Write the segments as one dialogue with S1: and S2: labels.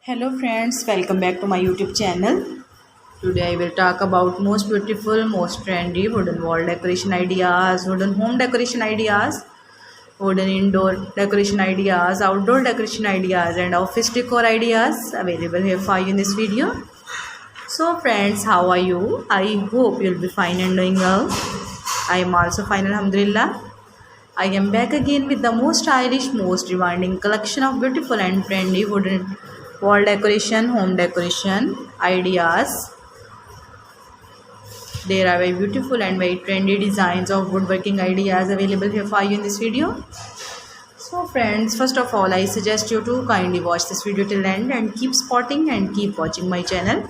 S1: Hello friends, welcome back to my YouTube channel. Today I will talk about most beautiful, most trendy wooden wall decoration ideas, wooden home decoration ideas, wooden indoor decoration ideas, outdoor decoration ideas and office decor ideas available here for you in this video. So friends, how are you? I hope you'll be fine and doing well. I am also fine, alhamdulillah. I am back again with the most stylish, most demanding collection of beautiful and trendy wooden wall decoration, home decoration ideas. There are very beautiful and very trendy designs of woodworking ideas available here for you in this video. So friends, first of all, I suggest you to kindly watch this video till end and keep spotting and keep watching my channel.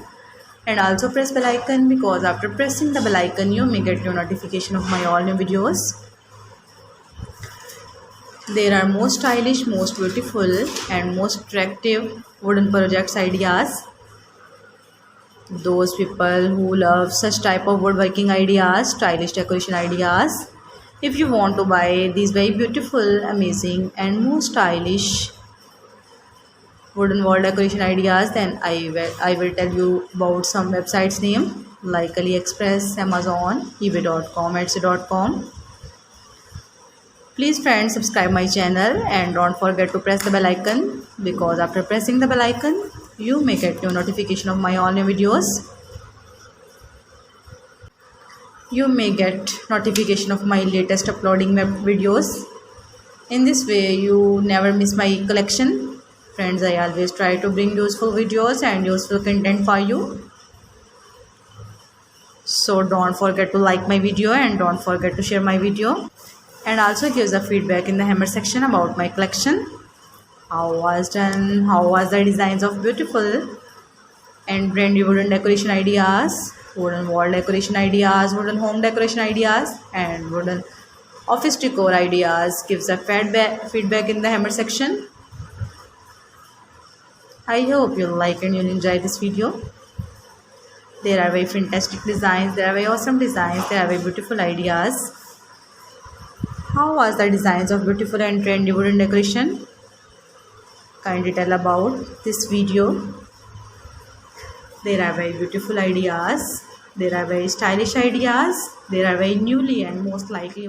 S1: And also press bell icon, because after pressing the bell icon, you may get your notification of my all new videos. There are most stylish, most beautiful and most attractive wooden projects ideas. Those people who love such type of woodworking ideas, stylish decoration ideas, if you want to buy these very beautiful, amazing and most stylish wooden wall decoration ideas, then I will tell you about some websites name like AliExpress, Amazon, eBay.com, Etsy.com. Please friends, subscribe my channel and don't forget to press the bell icon, because after pressing the bell icon you may get your notification of my all new videos. You may get notification of my latest uploading videos. In this way you never miss my collection. Friends, I always try to bring useful videos and useful content for you. So don't forget to like my video and don't forget to share my video. And also give the feedback in the hammer section about my collection. How was done? How was the designs of beautiful and trendy wooden decoration ideas, wooden wall decoration ideas, wooden home decoration ideas and wooden office decor ideas. Give the feedback in the hammer section. I hope you'll like and you'll enjoy this video. There are very fantastic designs, there are very awesome designs, there are very beautiful ideas. How was the designs of beautiful and trendy wooden decoration? Kindly tell about this video. There are very beautiful ideas. There are very stylish ideas. There are very newly and most likely,